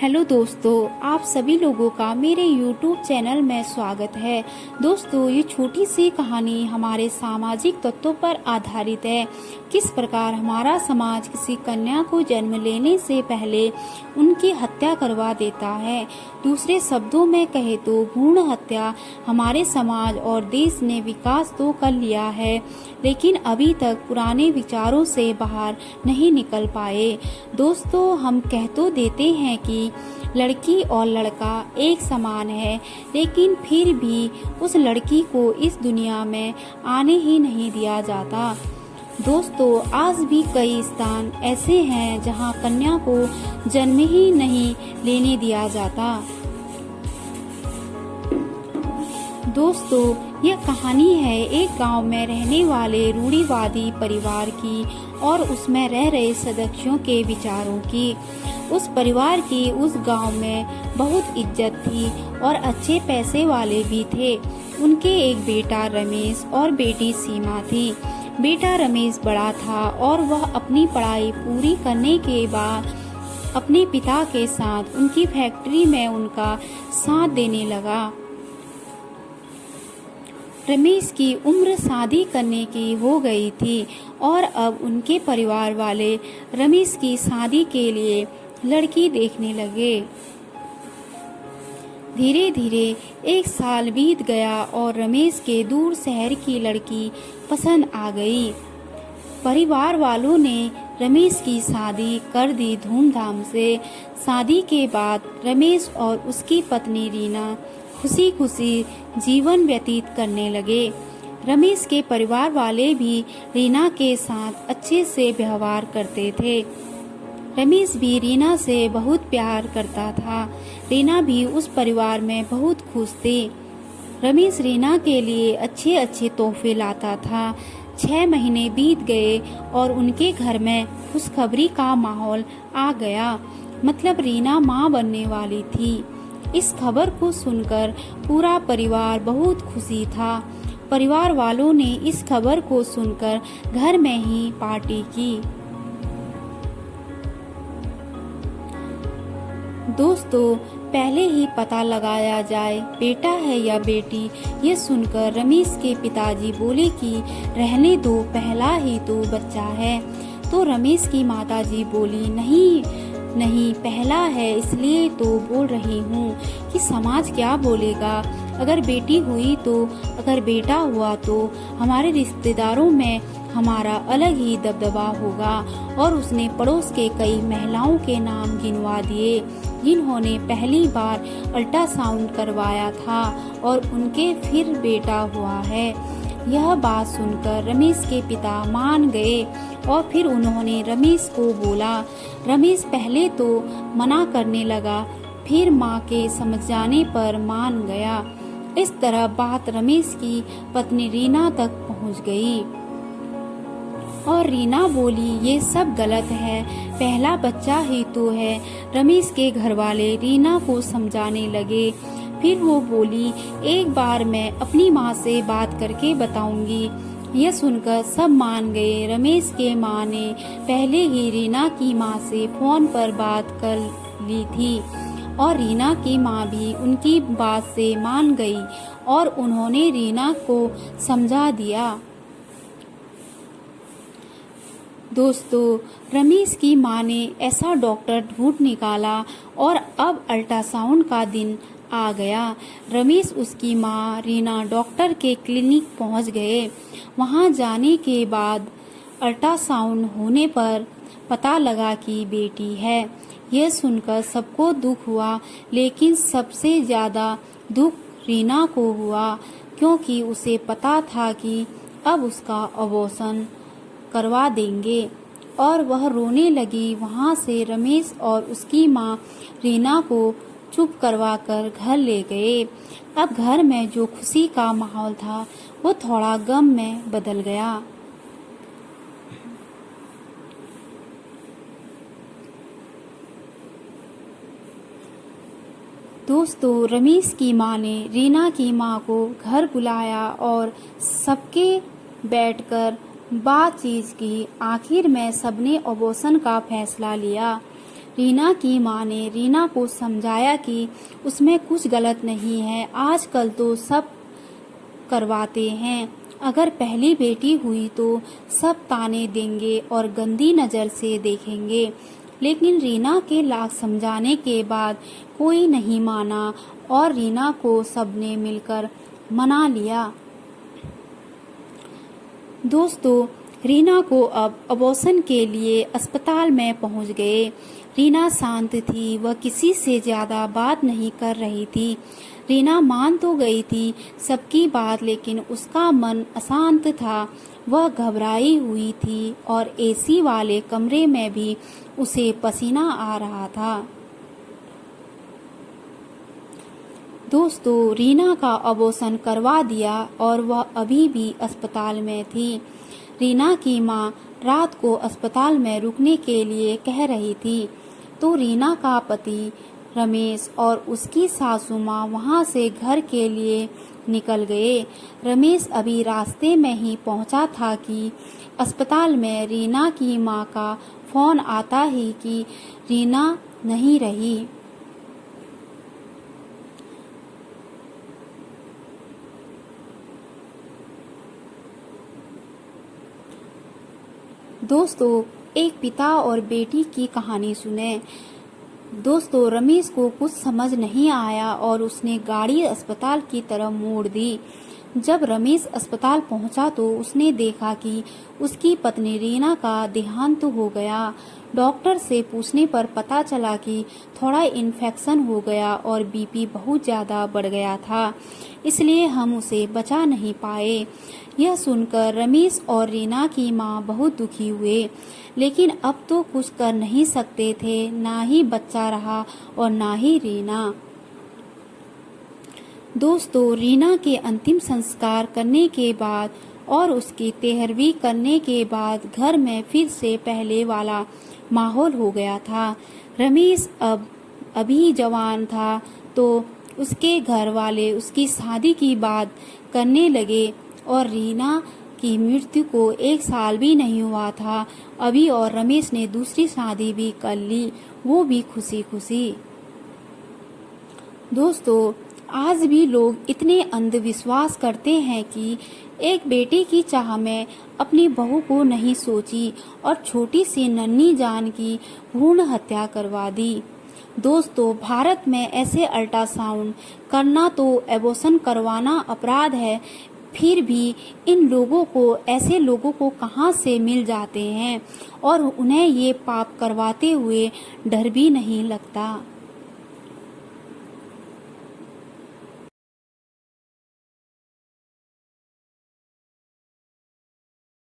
Hello दोस्तों, आप सभी लोगों का मेरे YouTube चैनल में स्वागत है। दोस्तों, ये छोटी सी कहानी हमारे सामाजिक तत्वों पर आधारित है। किस प्रकार हमारा समाज किसी कन्या को जन्म लेने से पहले उनकी हत्या करवा देता है। दूसरे शब्दों में कहे तो भ्रूण हत्या हमारे समाज और देश ने विकास तो कर लिया है, लेकिन अभी तक पुराने विचारों से बाहर नहीं निकल पाए। दोस्तों, हम कह तो देते हैं कि लड़की और लड़का एक समान है, लेकिन फिर भी उस लड़की को इस दुनिया में आने ही नहीं दिया जाता। दोस्तों, आज भी कई स्थान ऐसे हैं जहां कन्या को जन्म ही नहीं लेने दिया जाता। दोस्तों, यह कहानी है एक गांव में रहने वाले रूढ़िवादी परिवार की और उसमें रह रहे सदस्यों के विचारों की। उस परिवार की उस गांव में बहुत इज्जत थी और अच्छे पैसे वाले भी थे। उनके एक बेटा रमेश और बेटी सीमा थी। बेटा रमेश बड़ा था और वह अपनी पढ़ाई पूरी करने के बाद अपने पिता के साथ उनकी फैक्ट्री में उनका साथ देने लगा। रमेश की उम्र शादी करने की हो गई थी और अब उनके परिवार वाले रमेश की शादी के लिए लड़की देखने लगे। धीरे धीरे एक साल बीत गया और रमेश के दूर शहर की लड़की पसंद आ गई। परिवार वालों ने रमेश की शादी कर दी धूमधाम से। शादी के बाद रमेश और उसकी पत्नी रीना खुशी खुशी जीवन व्यतीत करने लगे। रमेश के परिवार वाले भी रीना के साथ अच्छे से व्यवहार करते थे। रमेश भी रीना से बहुत प्यार करता था। रीना भी उस परिवार में बहुत खुश थी। रमेश रीना के लिए अच्छे अच्छे तोहफे लाता था। 6 महीने बीत गए और उनके घर में खुशखबरी का माहौल आ गया। मतलब रीना माँ बनने वाली थी। इस खबर को सुनकर पूरा परिवार बहुत खुशी था। परिवार वालों ने इस खबर को सुनकर घर में ही पार्टी की। दोस्तों, पहले ही पता लगाया जाए बेटा है या बेटी। ये सुनकर रमेश के पिताजी बोले कि रहने दो, पहला ही तो बच्चा है। तो रमेश की माताजी बोली नहीं नहीं, पहला है इसलिए तो बोल रही हूँ कि समाज क्या बोलेगा। अगर बेटी हुई तो, अगर बेटा हुआ तो हमारे रिश्तेदारों में हमारा अलग ही दबदबा होगा। और उसने पड़ोस के कई महिलाओं के नाम गिनवा दिए जिन्होंने पहली बार अल्ट्रासाउंड करवाया था और उनके फिर बेटा हुआ है। यह बात सुनकर रमेश के पिता मान गए और फिर उन्होंने रमेश को बोला। रमेश पहले तो मना करने लगा, फिर माँ के समझाने पर मान गया। इस तरह बात रमेश की पत्नी रीना तक पहुँच गई और रीना बोली ये सब गलत है, पहला बच्चा ही तो है। रमेश के घरवाले रीना को समझाने लगे। फिर वो बोली एक बार मैं अपनी माँ से बात करके बताऊंगी। यह सुनकर सब मान गए। रमेश के माँ ने पहले ही रीना की माँ से फोन पर बात कर ली थी और रीना की माँ भी उनकी बात से मान गई और उन्होंने रीना को समझा दिया। दोस्तों, रमेश की माँ ने ऐसा डॉक्टर ढूंढ निकाला और अब अल्ट्रासाउंड का दिन आ गया। रमेश, उसकी माँ रीना डॉक्टर के क्लिनिक पहुंच गए। वहां जाने के बाद अल्ट्रासाउंड होने पर पता लगा कि बेटी है। यह सुनकर सबको दुख हुआ, लेकिन सबसे ज़्यादा दुख रीना को हुआ, क्योंकि उसे पता था कि अब उसका अबॉर्शन करवा देंगे और वह रोने लगी। वहां से रमेश और उसकी माँ रीना को चुप करवा कर घर ले गए। अब घर में जो खुशी का माहौल था वो थोड़ा गम में बदल गया। दोस्तों, रमेश की माँ ने रीना की माँ को घर बुलाया और सबके बैठकर बातचीत की। आखिर में सबने अबॉर्शन का फैसला लिया। रीना की माँ ने रीना को समझाया कि उसमें कुछ गलत नहीं है, आजकल तो सब करवाते हैं। अगर पहली बेटी हुई तो सब ताने देंगे और गंदी नज़र से देखेंगे। लेकिन रीना के लाख समझाने के बाद कोई नहीं माना और रीना को सबने मिलकर मना लिया। दोस्तों, रीना को अब अबॉर्शन के लिए अस्पताल में पहुंच गए। रीना शांत थी, वह किसी से ज़्यादा बात नहीं कर रही थी। रीना मान तो गई थी सबकी बात, लेकिन उसका मन अशांत था। वह घबराई हुई थी और एसी वाले कमरे में भी उसे पसीना आ रहा था। दोस्तों, रीना का अबॉर्शन करवा दिया और वह अभी भी अस्पताल में थी। रीना की माँ रात को अस्पताल में रुकने के लिए कह रही थी, तो रीना का पति रमेश और उसकी सासू माँ वहाँ से घर के लिए निकल गए। रमेश अभी रास्ते में ही पहुँचा था कि अस्पताल में रीना की माँ का फोन आता ही कि रीना नहीं रही। दोस्तों, एक पिता और बेटी की कहानी सुने। दोस्तों, रमेश को कुछ समझ नहीं आया और उसने गाड़ी अस्पताल की तरफ मोड़ दी। जब रमेश अस्पताल पहुंचा तो उसने देखा कि उसकी पत्नी रीना का देहांत हो गया। डॉक्टर से पूछने पर पता चला कि थोड़ा इन्फेक्शन हो गया और बीपी बहुत ज़्यादा बढ़ गया था, इसलिए हम उसे बचा नहीं पाए। यह सुनकर रमेश और रीना की मां बहुत दुखी हुए, लेकिन अब तो कुछ कर नहीं सकते थे, ना ही बच्चा रहा और ना ही रीना। दोस्तों, रीना के अंतिम संस्कार करने के बाद और उसकी 13वीं करने के बाद घर में फिर से पहले वाला माहौल हो गया था। रमेश अभी जवान था तो उसके घर वाले उसकी शादी की बात करने लगे और रीना की मृत्यु को 1 साल भी नहीं हुआ था अभी, और रमेश ने दूसरी शादी भी कर ली, वो भी खुशी खुशी। दोस्तों, आज भी लोग इतने अंधविश्वास करते हैं कि एक बेटे की चाह में अपनी बहू को नहीं सोची और छोटी सी नन्ही जान की भ्रूण हत्या करवा दी। दोस्तों, भारत में ऐसे अल्ट्रासाउंड करना तो एबॉर्शन करवाना अपराध है, फिर भी इन लोगों को, ऐसे लोगों को कहां से मिल जाते हैं और उन्हें ये पाप करवाते हुए डर भी नहीं लगता।